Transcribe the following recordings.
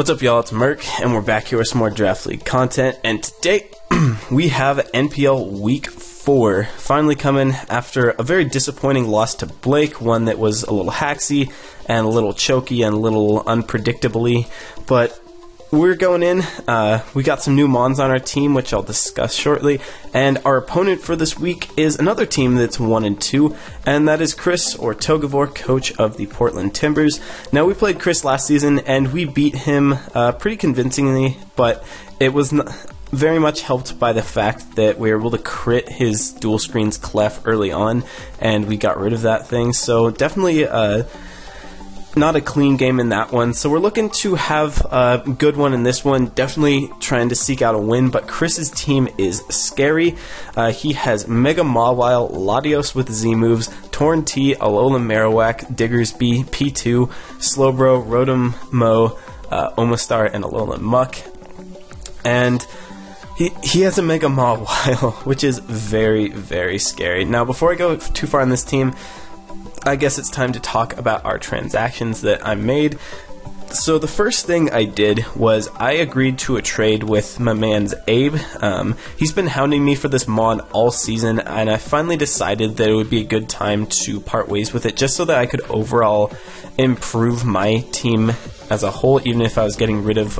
What's up, y'all? It's Merk, and we're back here with some more Draft League content. And today, we have NPL Week 4 finally coming after a very disappointing loss to Blake, one that was a little hacksy and a little choky and a little unpredictably. But we're going in. We got some new Mons on our team, which I'll discuss shortly. And our opponent for this week is another team that's 1-2, and that is Kris, or Togavor, coach of the Portland Timburrs. Now, we played Kris last season, and we beat him pretty convincingly, but it was very much helped by the fact that we were able to crit his dual screens clef early on, and we got rid of that thing. So definitely not a clean game in that one, so we're looking to have a good one in this one. Definitely trying to seek out a win, but Kris's team is scary. He has Mega Mawile, Latios with Z moves, Torn T, Alola Marowak, Diggers B, P2, Slowbro, Rotom Mo, Omastar, and Alola Muck. And he has a Mega Mawile, which is very, very scary. Now, before I go too far on this team, I guess it's time to talk about our transactions that I made. So the first thing I did was I agreed to a trade with my man's Abe. He's been hounding me for this mod all season, and I finally decided that it would be a good time to part ways with it, just so that I could overall improve my team as a whole, even if I was getting rid of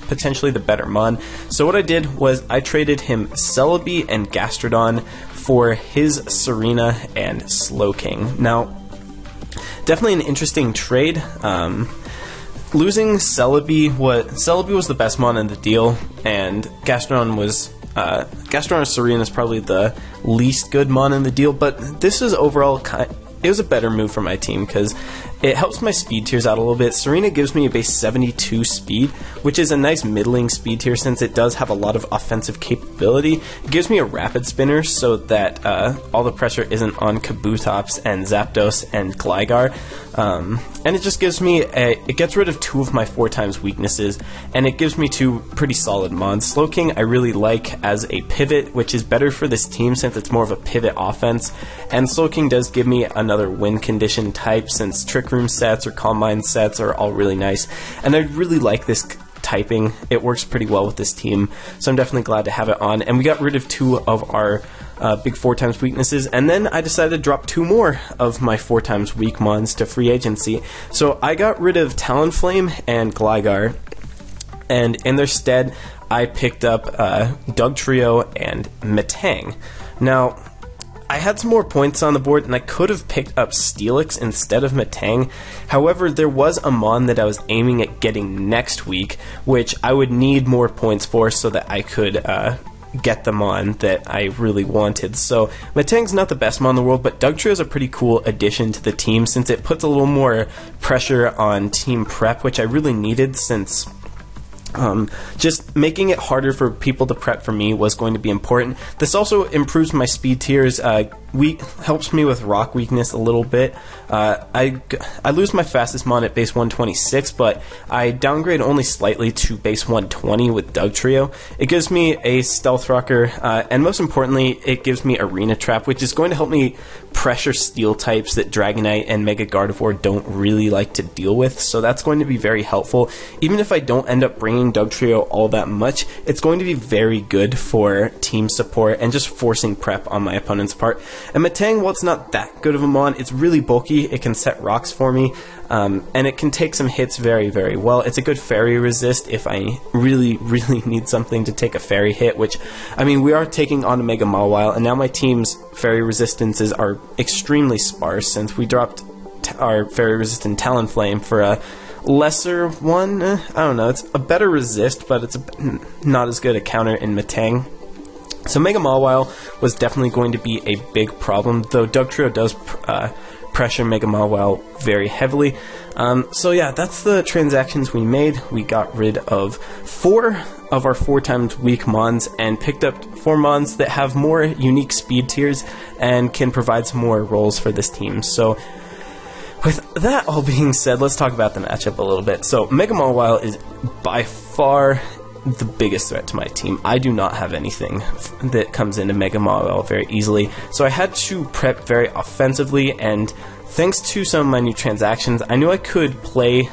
potentially the better mod. So what I did was I traded him Celebi and Gastrodon for his Serena and Slowking. Now, definitely an interesting trade. Losing Celebi was the best mon in the deal, and Gastrodon or Serena is probably the least good mon in the deal. But this is overall it was a better move for my team because it helps my speed tiers out a little bit. Serena gives me a base 72 speed, which is a nice middling speed tier since it does have a lot of offensive capability. It gives me a rapid spinner so that all the pressure isn't on Kabutops and Zapdos and Gligar. And it just gives me it gets rid of 2 of my 4x weaknesses, and it gives me 2 pretty solid mons. Slowking I really like as a pivot, which is better for this team since it's more of a pivot offense, and Slowking does give me another win condition type since Trick Room sets or Calm Mind sets are all really nice, and I really like this typing. It works pretty well with this team, so I'm definitely glad to have it on. And we got rid of 2 of our big 4x weaknesses, and then I decided to drop 2 more of my 4x weak mons to free agency. So I got rid of Talonflame and Gligar, and in their stead I picked up Dugtrio and Metang. Now, I had some more points on the board, and I could have picked up Steelix instead of Metang. However, there was a mon that I was aiming at getting next week, which I would need more points for so that I could get the mon that I really wanted. So Metang's not the best mon in the world, but Dugtrio is a pretty cool addition to the team since it puts a little more pressure on team prep, which I really needed since just making it harder for people to prep for me was going to be important. This also improves my speed tiers. Helps me with rock weakness a little bit. I lose my fastest mon at base 126, but I downgrade only slightly to base 120 with Dugtrio. It gives me a Stealth Rocker, and most importantly, it gives me Arena Trap, which is going to help me pressure steel types that Dragonite and Mega Gardevoir don't really like to deal with, so that's going to be very helpful. Even if I don't end up bringing Dugtrio all that much, it's going to be very good for team support and just forcing prep on my opponent's part. And Metang, while it's not that good of a mon, it's really bulky, it can set rocks for me, and it can take some hits very, very well. It's a good fairy resist if I really, really need something to take a fairy hit, which, I mean, we are taking on a Mega Mawile, and now my team's fairy resistances are extremely sparse since we dropped our fairy resistant Talonflame for a lesser one. I don't know, it's a better resist, but it's not as good a counter in Metang. So Mega Mawile was definitely going to be a big problem, though Dugtrio does pressure Mega Mawile very heavily. So yeah, that's the transactions we made. We got rid of 4 of our 4x weak mons and picked up 4 mons that have more unique speed tiers and can provide some more roles for this team. So with that all being said, let's talk about the matchup a little bit. So Mega Mawile is by far the biggest threat to my team. I do not have anything that comes into Mega Mawile very easily, so I had to prep very offensively, and thanks to some of my new transactions, I knew I could play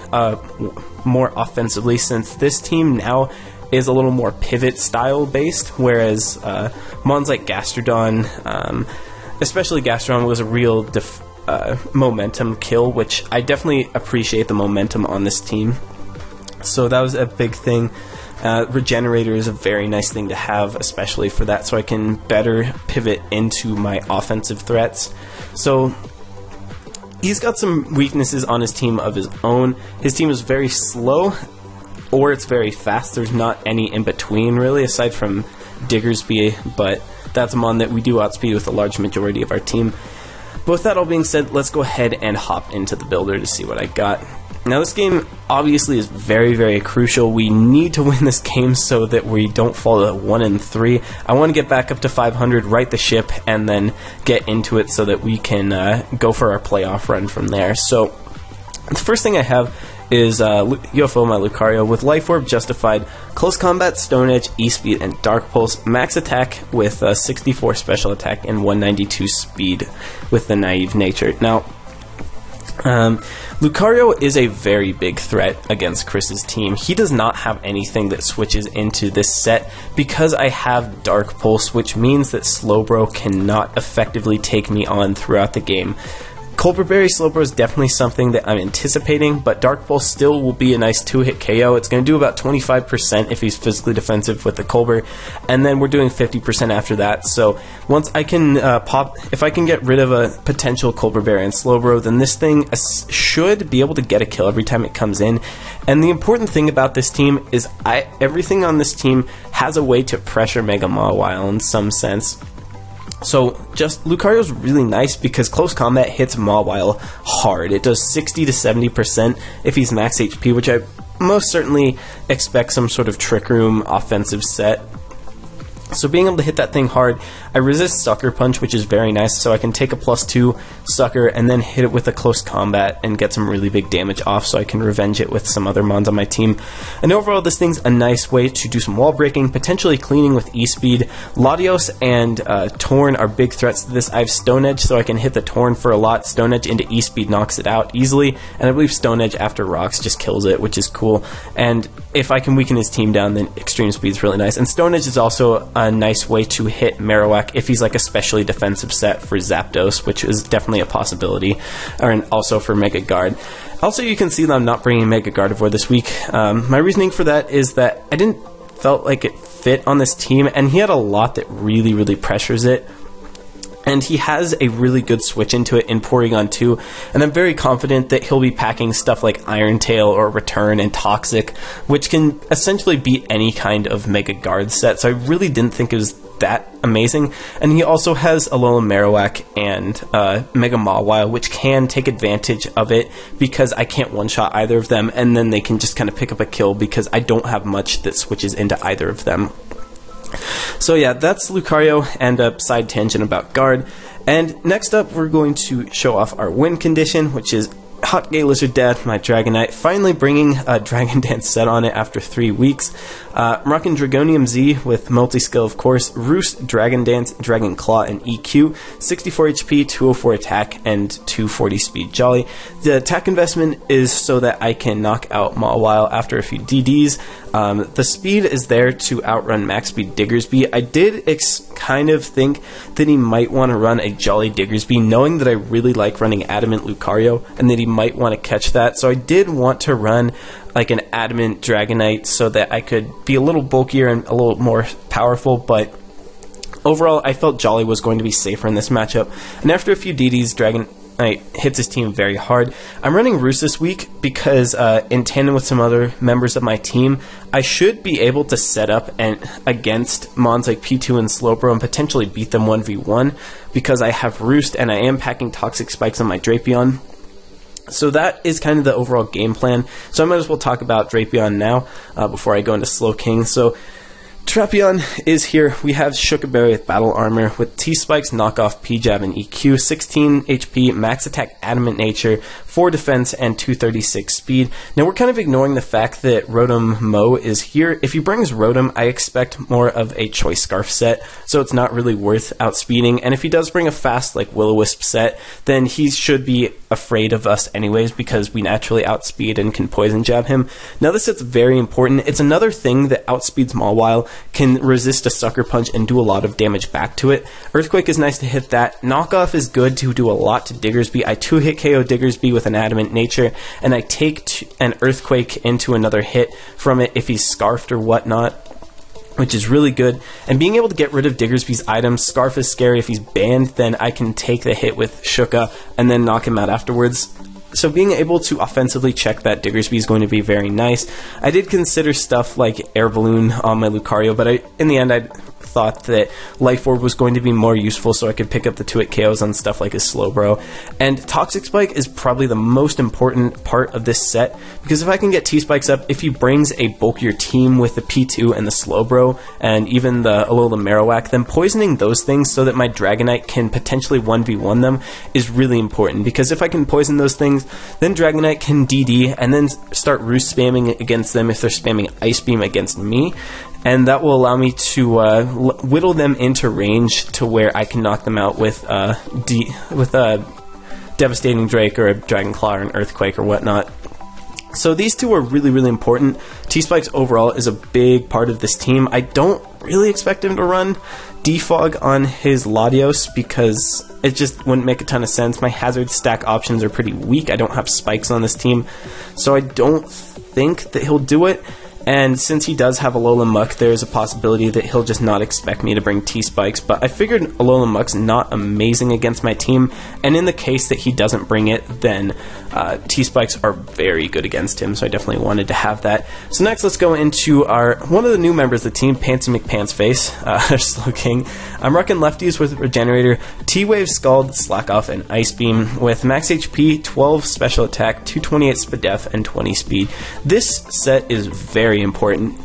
more offensively, since this team now is a little more pivot style based, whereas mons like Gastrodon, especially Gastrodon, was a real momentum kill, which I definitely appreciate the momentum on this team. So that was a big thing. Regenerator is a very nice thing to have, especially for that, so I can better pivot into my offensive threats. So he's got some weaknesses on his team of his own. His team is very slow, or it's very fast. There's not any in between, really, aside from Diggersby, but that's a mon that we do outspeed with a large majority of our team. But with that all being said, let's go ahead and hop into the builder to see what I got. Now, this game obviously is very, very crucial. We need to win this game so that we don't fall to 1-3. I want to get back up to 500, right the ship, and then get into it so that we can go for our playoff run from there. So, the first thing I have is UFO, my Lucario, with Life Orb, Justified, Close Combat, Stone Edge, E-Speed, and Dark Pulse, Max Attack with 64 Special Attack, and 192 Speed with the Naive Nature. Now, Lucario is a very big threat against Kris's team. He does not have anything that switches into this set because I have Dark Pulse, which means that Slowbro cannot effectively take me on throughout the game. Colberberry Slowbro is definitely something that I'm anticipating, but Dark Pulse still will be a nice 2-hit KO. It's going to do about 25% if he's physically defensive with the Colbur, and then we're doing 50% after that. So once I can if I can get rid of a potential Colberberry and Slowbro, then this thing should be able to get a kill every time it comes in. And the important thing about this team is everything on this team has a way to pressure Mega Mawile in some sense. So, just Lucario's really nice because Close Combat hits Mawile hard. It does 60 to 70% if he's max HP, which I most certainly expect some sort of Trick Room offensive set. So being able to hit that thing hard, I resist Sucker Punch, which is very nice, so I can take a +2 Sucker and then hit it with a Close Combat and get some really big damage off so I can revenge it with some other mons on my team. And overall, this thing's a nice way to do some wall breaking, potentially cleaning with E-Speed. Latios and Torn are big threats to this. I have Stone Edge, so I can hit the Torn for a lot. Stone Edge into E-Speed knocks it out easily, and I believe Stone Edge after Rocks just kills it, which is cool. And if I can weaken his team down, then Extreme Speed's really nice. And Stone Edge is also a nice way to hit Marowak if he's like a specially defensive set for Zapdos, which is definitely a possibility, and also for Mega Guard. Also, you can see that I'm not bringing Mega Gardevoir this week. My reasoning for that is that I didn't felt like it fit on this team, and he had a lot that really, really pressures it. And he has a really good switch into it in Porygon 2, and I'm very confident that he'll be packing stuff like Iron Tail or Return and Toxic, which can essentially beat any kind of Mega Guard set, so I really didn't think it was that amazing. And he also has Alola Marowak and Mega Mawile, which can take advantage of it because I can't one-shot either of them, and then they can just kind of pick up a kill because I don't have much that switches into either of them. So yeah, that's Lucario and a side tangent about Guard. And next up, we're going to show off our win condition, which is Hot Gay Lizard Dad, my Dragonite, finally bringing a Dragon Dance set on it after 3 weeks. I'm rocking Dragonium Z with multi-skill, of course, Roost, Dragon Dance, Dragon Claw, and EQ, 64 HP, 204 attack, and 240 speed Jolly. The attack investment is so that I can knock out Mawile after a few DDs. The speed is there to outrun max speed Diggersby. I did kind of think that he might want to run a Jolly Diggersby, knowing that I really like running Adamant Lucario, and that he might want to catch that. So I did want to run like an Adamant Dragonite so that I could be a little bulkier and a little more powerful, but overall I felt Jolly was going to be safer in this matchup. And after a few DDs, Dragonite hits his team very hard. I'm running Roost this week because in tandem with some other members of my team, I should be able to set up against mons like P2 and Slowbro and potentially beat them 1v1 because I have Roost and I am packing Toxic Spikes on my Drapion. So that is kind of the overall game plan. So I might as well talk about Drapion now before I go into Slowking. So Drapion is here. We have Shukaberry with Battle Armor, with T-Spikes, Knockoff, P-Jab, and EQ, 16 HP, Max Attack, Adamant Nature, 4 defense, and 236 speed. Now we're kind of ignoring the fact that Rotom Mo is here. If he brings Rotom, I expect more of a Choice Scarf set, so it's not really worth outspeeding. And if he does bring a fast like Will-O-Wisp set, then he should be afraid of us anyways because we naturally outspeed and can poison jab him. Now this set's very important. It's another thing that outspeeds Mawile, can resist a Sucker Punch and do a lot of damage back to it. Earthquake is nice to hit that. Knockoff is good to do a lot to Diggersby. I 2-hit KO Diggersby with an Adamant Nature, and I take an Earthquake into another hit from it if he's scarfed or whatnot, which is really good. And being able to get rid of Diggersby's items, Scarf is scary. If he's banned, then I can take the hit with Shuka and then knock him out afterwards. So being able to offensively check that Diggersby is going to be very nice. I did consider stuff like Air Balloon on my Lucario, but in the end I thought that Life Orb was going to be more useful so I could pick up the 2-hit KOs on stuff like a Slowbro. And Toxic Spike is probably the most important part of this set, because if I can get T-Spikes up, if he brings a bulkier team with the P2 and the Slowbro and even the Alola Marowak, then poisoning those things so that my Dragonite can potentially 1v1 them is really important, because if I can poison those things, then Dragonite can DD and then start Roost spamming against them if they're spamming Ice Beam against me. And that will allow me to whittle them into range to where I can knock them out with a Devastating Drake or a Dragon Claw or an Earthquake or whatnot. So these two are really, really important. T-Spikes overall is a big part of this team. I don't really expect him to run Defog on his Latios because it just wouldn't make a ton of sense. My hazard stack options are pretty weak. I don't have spikes on this team, so I don't think that he'll do it. And since he does have Alola Muck, there's a possibility that he'll just not expect me to bring T-Spikes. But I figured Alola Muck's not amazing against my team, and in the case that he doesn't bring it, then T-Spikes are very good against him, so I definitely wanted to have that. So next, let's go into one of the new members of the team, Pantsy McPantsface, Slowking. I'm rocking lefties with Regenerator, T-Wave, Scald, Slack Off, and Ice Beam with max HP, 12 special attack, 228 SPDF, and 20 speed. This set is very important.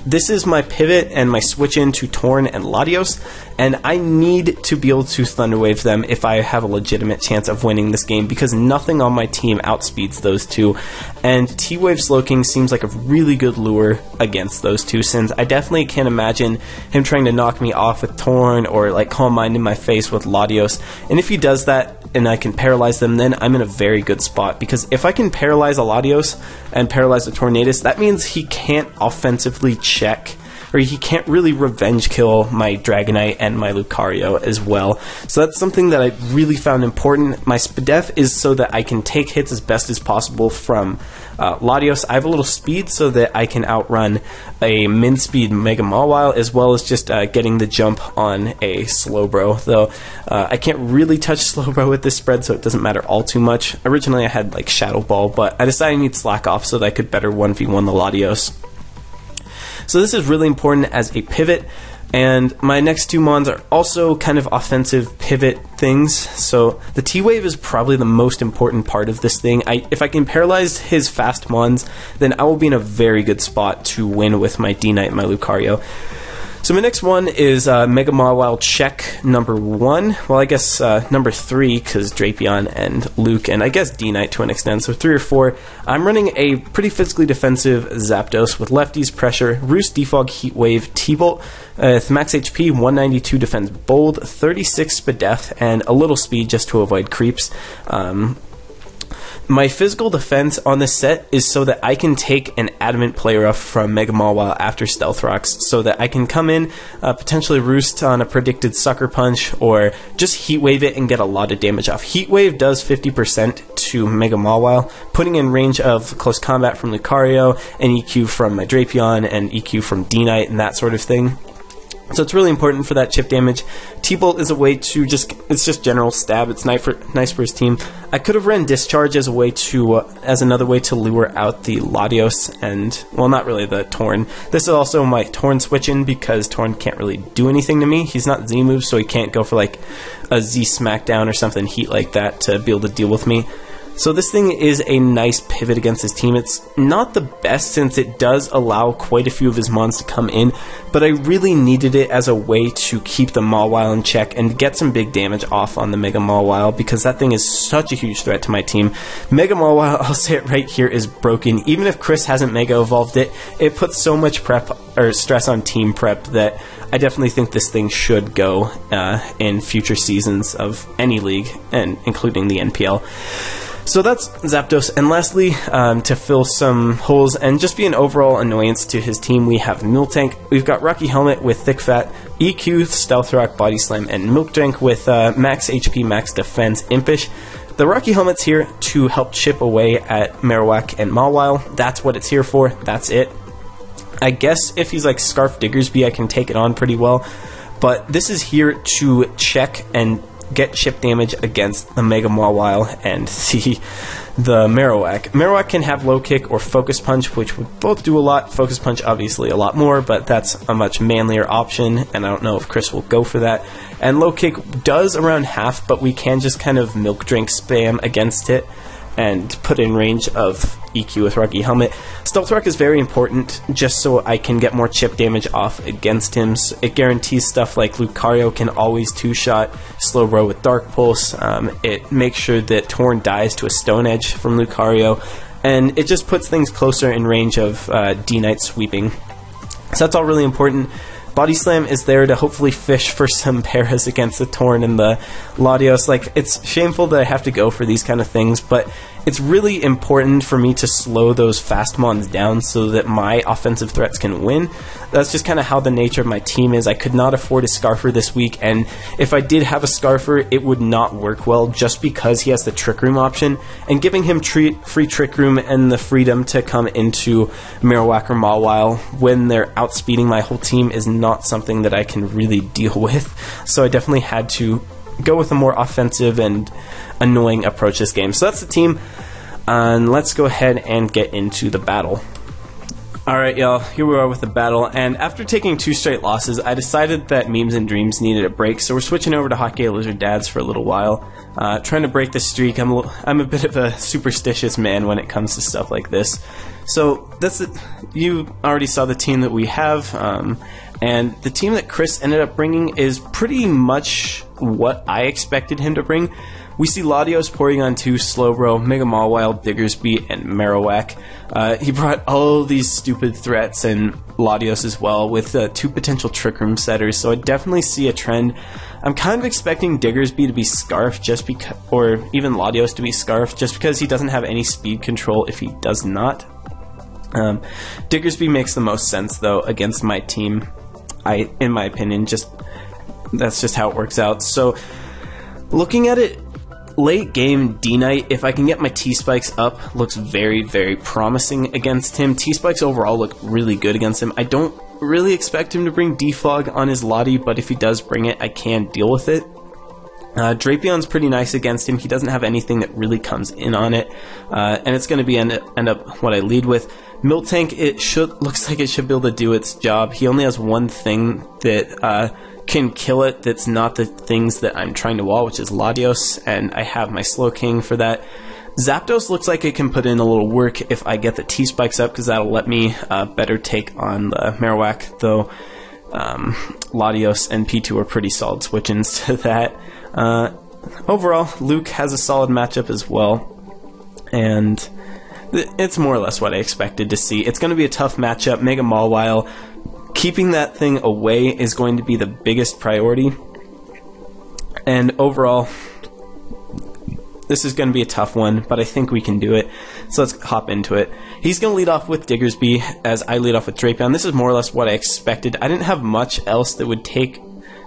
This is my pivot and my switch into Torn and Latios, and I need to be able to Thunder Wave them if I have a legitimate chance of winning this game, because nothing on my team outspeeds those two, and T-Wave Slowking seems like a really good lure against those two, since I definitely can't imagine him trying to knock me off with Torn or like Calm Mind in my face with Latios. And if he does that and I can paralyze them, then I'm in a very good spot, because if I can paralyze a Latios and paralyze a Tornadus, that means he can't offensively check, or he can't really revenge kill my Dragonite and my Lucario as well. So that's something that I really found important. My SPDF is so that I can take hits as best as possible from Latios. I have a little speed so that I can outrun a min-speed Mega Mawile, as well as just getting the jump on a Slowbro. Though I can't really touch Slowbro with this spread, so it doesn't matter all too much. Originally I had like Shadow Ball, but I decided I need Slack Off so that I could better 1v1 the Latios. So this is really important as a pivot, and my next two mons are also kind of offensive pivot things. So the T-Wave is probably the most important part of this thing. If I can paralyze his fast mons, then I will be in a very good spot to win with my D-Knight and my Lucario. So my next one is Mega Mawile check number 1. Well, I guess number 3, because Drapion and Luke, and I guess D-Knight to an extent, so 3 or 4. I'm running a pretty physically defensive Zapdos with lefties, pressure, Roost, Defog, Heat Wave, T-Bolt, with max HP, 192 defense bold, 36 SPDF, and a little speed just to avoid creeps. My physical defense on this set is so that I can take an Adamant Play Rough from Mega Mawile after Stealth Rocks, so that I can come in, potentially Roost on a predicted Sucker Punch, or just Heat Wave it and get a lot of damage off. Heat Wave does 50% to Mega Mawile, putting in range of close combat from Lucario, and EQ from my Drapion, and EQ from D-Knight, and that sort of thing. So it's really important for that chip damage. T-Bolt is a way to it's just general stab. It's nice for his team. I could have ran Discharge as a way to, as another way to lure out the Latios and, well, not really the Torn. This is also my Torn switch in, because Torn can't really do anything to me. He's not Z move, so he can't go for like a Z Smackdown or something heat like that to be able to deal with me. So this thing is a nice pivot against his team. It's not the best since it does allow quite a few of his mons to come in, but I really needed it as a way to keep the Mawile in check and get some big damage off on the Mega Mawile, because that thing is such a huge threat to my team. Mega Mawile, I'll say it right here, is broken. Even if Kris hasn't Mega Evolved it, it puts so much prep or stress on team prep that I definitely think this thing should go in future seasons of any league, and including the NPL. So that's Zapdos, and lastly, to fill some holes and just be an overall annoyance to his team, we have Miltank. We've got Rocky Helmet with Thick Fat, EQ, Stealth Rock, Body Slam, and Milk Drink with Max HP, Max Defense, Impish. The Rocky Helmet's here to help chip away at Marowak and Mawile. That's what it's here for. That's it. I guess if he's like Scarf Diggersby, I can take it on pretty well, but this is here to check and get chip damage against the Mega Mawile and the Marowak. Marowak can have Low Kick or Focus Punch, which would both do a lot. Focus Punch obviously a lot more, but that's a much manlier option, and I don't know if Kris will go for that. And Low Kick does around half, but we can just kind of Milk Drink spam against it and put in range of EQ with Rocky Helmet. Stealth Rock is very important just so I can get more chip damage off against him. So it guarantees stuff like Lucario can always two-shot Slowbro with Dark Pulse. It makes sure that Torn dies to a Stone Edge from Lucario, and it just puts things closer in range of D-Knight sweeping. So that's all really important. Body Slam is there to hopefully fish for some paras against the Torn and the Latios. Like, it's shameful that I have to go for these kind of things, but it's really important for me to slow those fast mons down so that my offensive threats can win. That's just kind of how the nature of my team is. I could not afford a Scarfer this week, and if I did have a Scarfer, it would not work well just because he has the Trick Room option, and giving him free Trick Room and the freedom to come into Marowak or Mawile when they're outspeeding my whole team is not something that I can really deal with. So I definitely had to go with a more offensive and annoying approach this game. So that's the team, and let's go ahead and get into the battle. Alright y'all, here we are with the battle, and after taking 2 straight losses, I decided that Memes and Dreams needed a break, so we're switching over to Hockey Lizard Dads for a little while, trying to break the streak. I'm a bit of a superstitious man when it comes to stuff like this. So that's it. You already saw the team that we have, and the team that Kris ended up bringing is pretty much what I expected him to bring. We see Latios, Porygon 2, Slowbro, Mega Mawile, Diggersby, and Marowak. He brought all these stupid threats and Latios as well with 2 potential Trick Room setters, so I definitely see a trend. I'm kind of expecting Diggersby to be Scarf just because, or even Latios to be Scarf just because he doesn't have any speed control if he does not. Diggersby makes the most sense though against my team. In my opinion, that's just how it works out. So looking at it, late game D-Knight, if I can get my T-Spikes up, looks very, very promising against him. T-Spikes overall look really good against him. I don't really expect him to bring Defog on his Lottie, but if he does bring it, I can deal with it. Drapion's pretty nice against him. He doesn't have anything that really comes in on it, and it's going to be end up what I lead with. Miltank, looks like it should be able to do its job. He only has one thing that can kill it that's not the things that I'm trying to wall, which is Latios, and I have my Slow King for that. Zapdos looks like it can put in a little work if I get the T-Spikes up, because that'll let me better take on the Marowak, though Latios and P2 are pretty solid switch-ins to that. Overall, Luke has a solid matchup as well, and it's more or less what I expected to see. It's going to be a tough matchup. Mega Mawile, keeping that thing away is going to be the biggest priority, and overall, this is going to be a tough one, but I think we can do it. So let's hop into it. He's going to lead off with Diggersby, as I lead off with Drapion. This is more or less what I expected. I didn't have much else that would take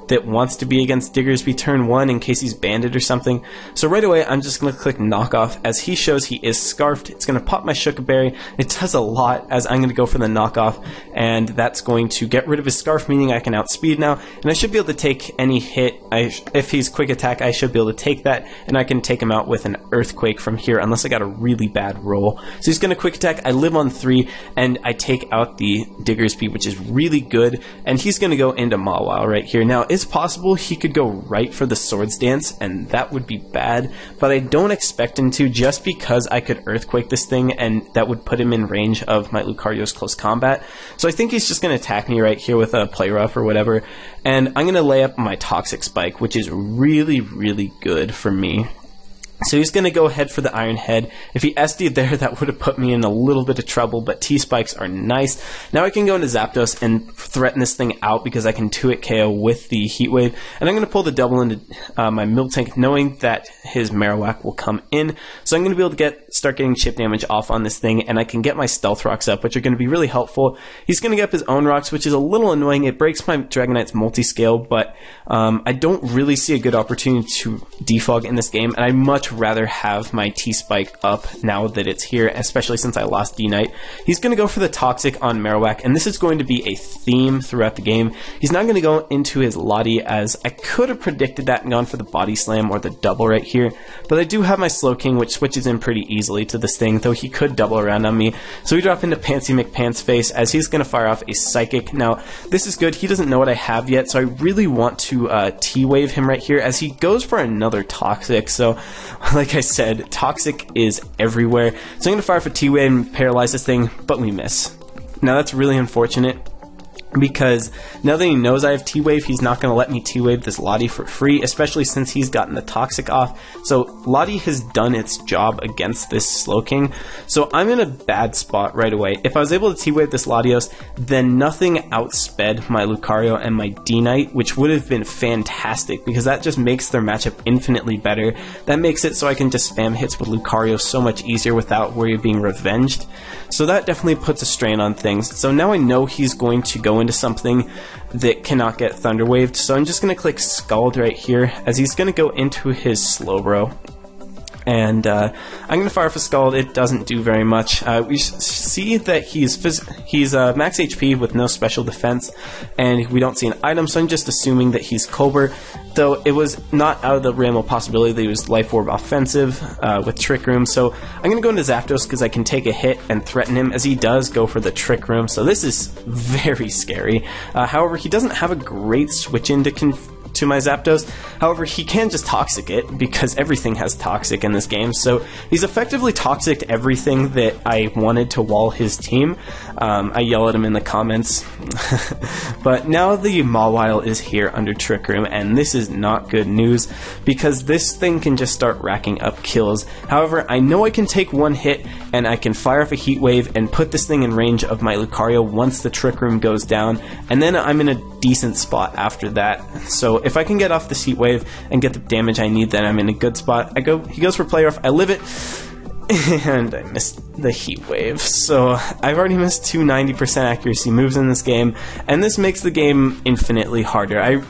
that wants to be against Diggersby turn 1 in case he's banded or something. So right away, I'm just going to click Knockoff. As he shows he is Scarfed, it's going to pop my Shuka Berry. It does a lot, as I'm going to go for the Knockoff and that's going to get rid of his Scarf, meaning I can outspeed now, and I should be able to take any hit. If he's quick attack, I should be able to take that, and I can take him out with an Earthquake from here, unless I got a really bad roll. So he's going to quick attack, I live on 3, and I take out the Digger Speed, which is really good, and he's going to go into Mawile right here. Now, it's possible he could go right for the Swords Dance, and that would be bad, but I don't expect him to, just because I could Earthquake this thing, and that would put him in range of my Lucario's close combat. So I think he's just going to attack me right here with a Play Rough or whatever, and I'm going to lay up my Toxic Spike, which is really, really good for me. So he's going to go ahead for the Iron Head. If he SD'd there, that would have put me in a little bit of trouble, but T-Spikes are nice. Now I can go into Zapdos and threaten this thing out because I can 2-hit KO with the Heat Wave. And I'm going to pull the double into my Miltank, knowing that his Marowak will come in. So I'm going to be able to start getting chip damage off on this thing, and I can get my Stealth Rocks up, which are going to be really helpful. He's going to get up his own rocks, which is a little annoying. It breaks my Dragonite's multi-scale, but I don't really see a good opportunity to defog in this game, and I much rather have my T-Spike up now that it's here, especially since I lost D-Knight. He's going to go for the Toxic on Marowak, and this is going to be a theme throughout the game. He's not going to go into his Lottie, as I could have predicted that and gone for the Body Slam or the double right here, but I do have my Slowking, which switches in pretty easily to this thing, though he could double around on me. So we drop into Pantsy McPantsface, as he's going to fire off a Psychic. Now, this is good. He doesn't know what I have yet, so I really want to T-Wave him right here, as he goes for another Toxic. So, like I said, Toxic is everywhere. So I'm going to fire for T-Wave and paralyze this thing, but we miss. Now that's really unfortunate, because now that he knows I have T-Wave, he's not going to let me T-Wave this Lottie for free, especially since he's gotten the Toxic off. So Lottie has done its job against this Slowking, so I'm in a bad spot right away. If I was able to T-Wave this Latios, then nothing outsped my Lucario and my D-Knight, which would have been fantastic, because that just makes their matchup infinitely better. That makes it so I can just spam hits with Lucario so much easier without worry of being revenged. So that definitely puts a strain on things. So now I know he's going to go into something that cannot get Thunder Waved, so I'm just going to click Scald right here, as he's going to go into his Slowbro. And I'm going to fire for Scald. It doesn't do very much. We see that he's max HP with no special defense, and we don't see an item, so I'm just assuming that he's Colbur, though it was not out of the realm of possibility that he was Life Orb offensive with Trick Room. So I'm going to go into Zapdos, because I can take a hit and threaten him, as he does go for the Trick Room, so this is very scary. However, he doesn't have a great switch into to my Zapdos. However, he can just Toxic it, because everything has Toxic in this game, so he's effectively Toxic everything that I wanted to wall his team. I yell at him in the comments. But now the Mawile is here under Trick Room, and this is not good news, because this thing can just start racking up kills. However, I know I can take one hit, and I can fire off a Heat Wave and put this thing in range of my Lucario once the Trick Room goes down, and then I'm in a decent spot after that. So if I can get off this Heat Wave and get the damage I need, then I'm in a good spot. He goes for Play Rough, I live it, and I missed the Heat Wave. So I've already missed two 90% accuracy moves in this game, and this makes the game infinitely harder. I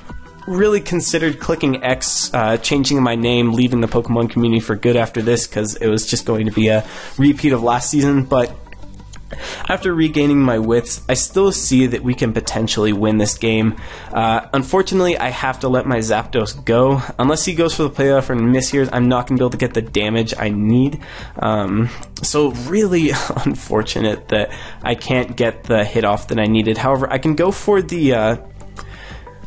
really considered clicking X, changing my name, leaving the Pokemon community for good after this, because it was just going to be a repeat of last season, but after regaining my wits, I still see that we can potentially win this game. Unfortunately, I have to let my Zapdos go. Unless he goes for the Play Rough and mishears, I'm not going to be able to get the damage I need. So really unfortunate that I can't get the hit off that I needed. However, I can go for the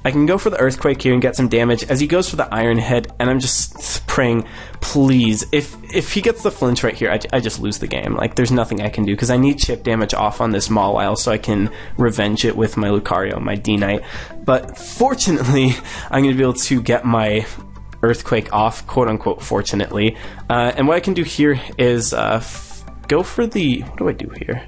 Earthquake here and get some damage, as he goes for the Iron Head, and I'm just praying, please, if he gets the flinch right here, I just lose the game. Like, there's nothing I can do, because I need chip damage off on this Mawile so I can revenge it with my Lucario, my D-Knight. But fortunately, I'm going to be able to get my Earthquake off, quote-unquote fortunately. And what I can do here is go for the... What do I do here?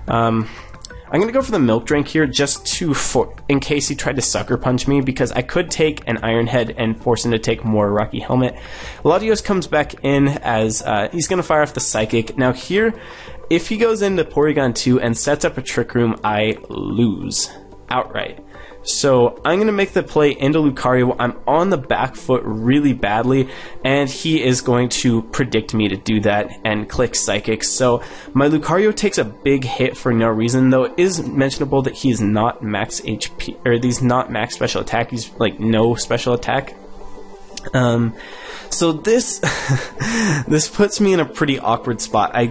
I'm going to go for the Milk Drink here, just in case he tried to Sucker Punch me, because I could take an Iron Head and force him to take more Rocky Helmet. Latios comes back in, as he's going to fire off the Psychic. Now here, if he goes into Porygon 2 and sets up a Trick Room, I lose. outright. So I'm going to make the play into Lucario. I'm on the back foot really badly, and he is going to predict me to do that and click Psychic. So my Lucario takes a big hit for no reason, though it is mentionable that he is not max HP, or he's not max special attack, he's like no special attack. So this this puts me in a pretty awkward spot. I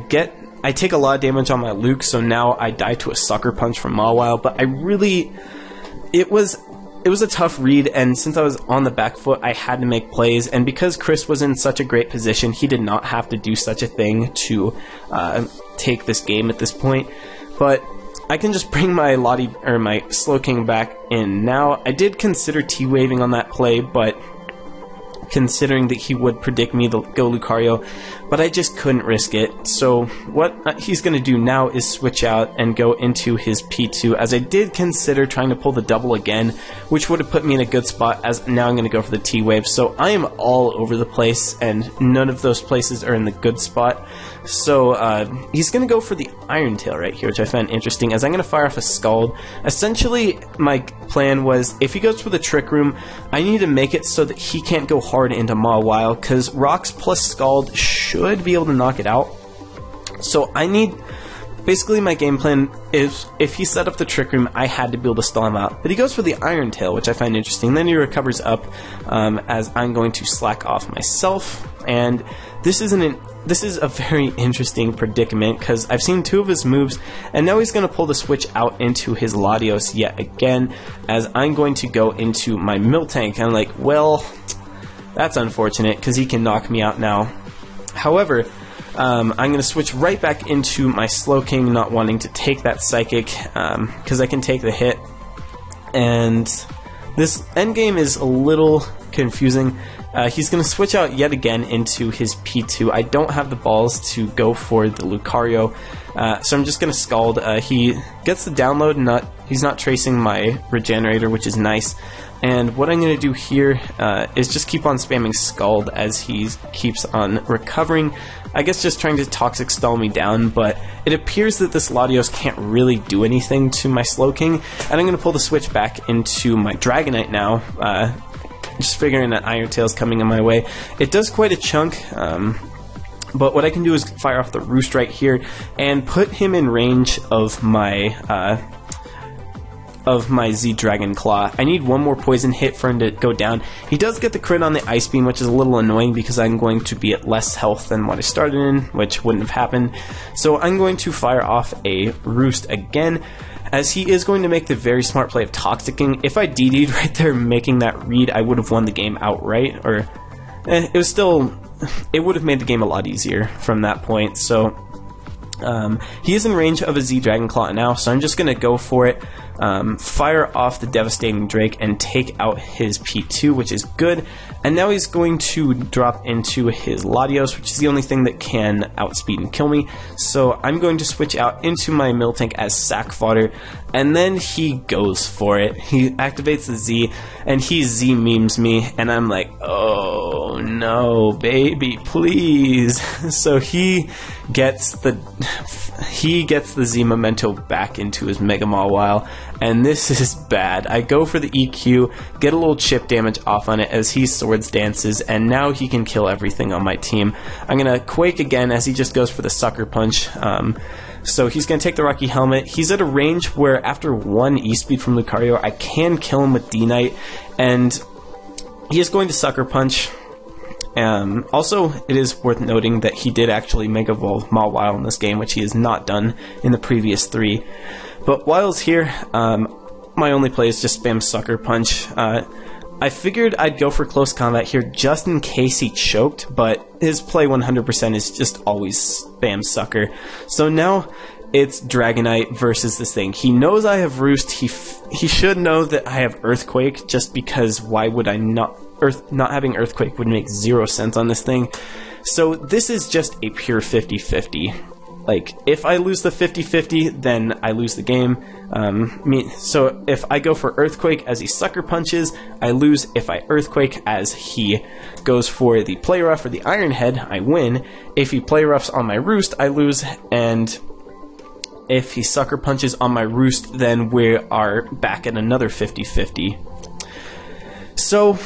take a lot of damage on my Luke, so now I die to a Sucker Punch from Mawile, but it was a tough read, and since I was on the back foot, I had to make plays, and because Kris was in such a great position, he did not have to do such a thing to take this game at this point. But I can just bring my my Slowking back in now. I did consider T-waving on that play, but considering that he would predict me to go Lucario, but I just couldn't risk it. So what he's going to do now is switch out and go into his P2, as I did consider trying to pull the double again, which would have put me in a good spot, as now I'm going to go for the T-wave. So I am all over the place, and none of those places are in the good spot. So he's going to go for the Iron Tail right here, which I found interesting, as I'm going to fire off a Scald. Essentially, my plan was, if he goes for the Trick Room, I need to make it so that he can't go hard into Mawile, because Rocks plus Scald should be able to knock it out. So I need... Basically, my game plan is, if he set up the Trick Room, I had to be able to stall him out. But he goes for the Iron Tail, which I find interesting. Then he recovers up, as I'm going to slack off myself. And this is a very interesting predicament, because I've seen two of his moves, and now he's going to pull the switch out into his Latios yet again, as I'm going to go into my Miltank. And I'm like, well, that's unfortunate, because he can knock me out now. However, I'm going to switch right back into my Slowking, not wanting to take that Psychic, because I can take the hit. And this endgame is a little confusing. He's going to switch out yet again into his P2. I don't have the balls to go for the Lucario, so I'm just going to Scald. He gets the download, he's not tracing my Regenerator, which is nice. And what I'm going to do here is just keep on spamming Scald as he keeps on recovering. I guess just trying to Toxic Stall me down, but it appears that this Latios can't really do anything to my Slowking, and I'm going to pull the switch back into my Dragonite now, just figuring that Iron Tail's coming in my way. It does quite a chunk, but what I can do is fire off the Roost right here and put him in range of my Z Dragon Claw. I need one more poison hit for him to go down. He does get the crit on the Ice Beam, which is a little annoying because I'm going to be at less health than what I started in, which wouldn't have happened. So I'm going to fire off a Roost again, as he is going to make the very smart play of Toxicking. If I DD'd right there making that read, I would have won the game outright, or it would have made the game a lot easier from that point. So he is in range of a Z Dragon Claw now, so I'm just going to go for it. Fire off the Devastating Drake and take out his P2, which is good. And now he's going to drop into his Latios, which is the only thing that can outspeed and kill me. So I'm going to switch out into my Miltank as sack fodder, and then he goes for it. He activates the Z, and he Z memes me, and I'm like, oh no, baby, please. So he gets the Z Memento back into his Mega Mawile, and this is bad. I go for the EQ, get a little chip damage off on it as he Swords Dances, and now he can kill everything on my team. I'm going to Quake again as he just goes for the Sucker Punch. So he's going to take the Rocky Helmet. He's at a range where after one E-Speed from Lucario, I can kill him with D-Knight, and he is going to Sucker Punch. Also, it is worth noting that he did actually Mega Evolve Mawile in this game, which he has not done in the previous 3. But while he's here, my only play is just spam Sucker Punch. I figured I'd go for close combat here just in case he choked, but his play 100% is just always spam Sucker. So now it's Dragonite versus this thing. He knows I have Roost. He should know that I have Earthquake, just because why would I not? Not having Earthquake would make 0 sense on this thing. So this is just a pure 50-50. Like, if I lose the 50-50, then I lose the game. So if I go for Earthquake as he Sucker Punches, I lose. If I Earthquake as he goes for the Play Rough or the Iron Head, I win. If he Play Roughs on my Roost, I lose. And If he sucker punches on my roost, then we are back at another 50-50. So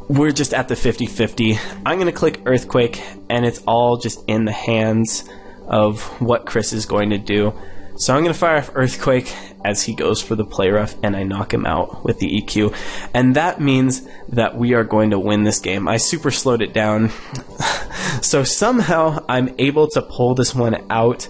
we're just at the 50-50. I'm going to click Earthquake, and it's all just in the hands of what Kris is going to do. So I'm going to fire off Earthquake as he goes for the play rough, and I knock him out with the EQ. And that means that we are going to win this game. I super slowed it down. So somehow I'm able to pull this one out.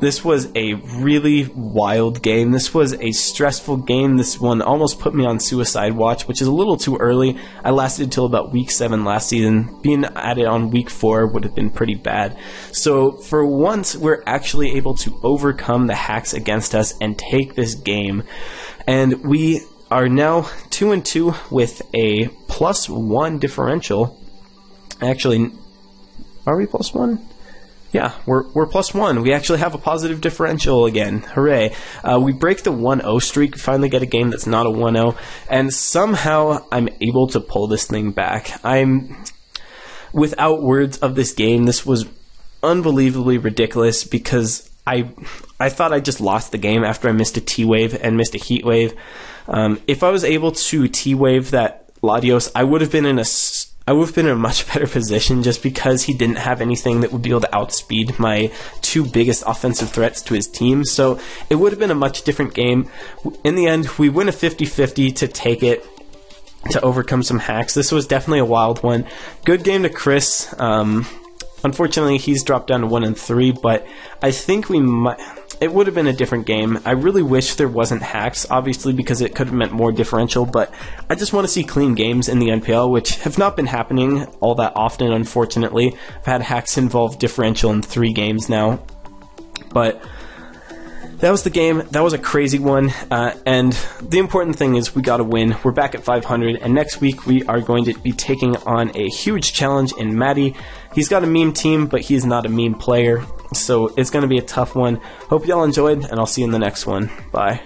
This was a really wild game. This was a stressful game. This one almost put me on suicide watch, which is a little too early. I lasted until about week 7 last season. Being at it on week 4 would have been pretty bad. So for once, we're actually able to overcome the hacks against us and take this game. And we are now 2-2 with a +1 differential. Actually, are we +1? Yeah, we're +1. We actually have a positive differential again. Hooray. We break the 1-0 streak, finally get a game that's not a 1-0, and somehow I'm able to pull this thing back. I'm without words of this game. This was unbelievably ridiculous because I thought I just lost the game after I missed a T-wave and missed a heat wave. If I was able to T-wave that Latios, I would have been in a much better position just because he didn't have anything that would be able to outspeed my 2 biggest offensive threats to his team. So it would have been a much different game. In the end, we win a 50-50 to take it, to overcome some hacks. This was definitely a wild one. Good game to Kris. Unfortunately, he's dropped down to 1-3, but I think it would have been a different game. I really wish there wasn't hacks, obviously, because it could have meant more differential, but I just want to see clean games in the NPL, which have not been happening all that often, unfortunately. I've had hacks involve differential in 3 games now, but that was the game. That was a crazy one, and the important thing is we got to win. We're back at 500, and next week we are going to be taking on a huge challenge in Maddie. He's got a meme team, but he's not a meme player, so it's going to be a tough one. Hope y'all enjoyed, and I'll see you in the next one. Bye.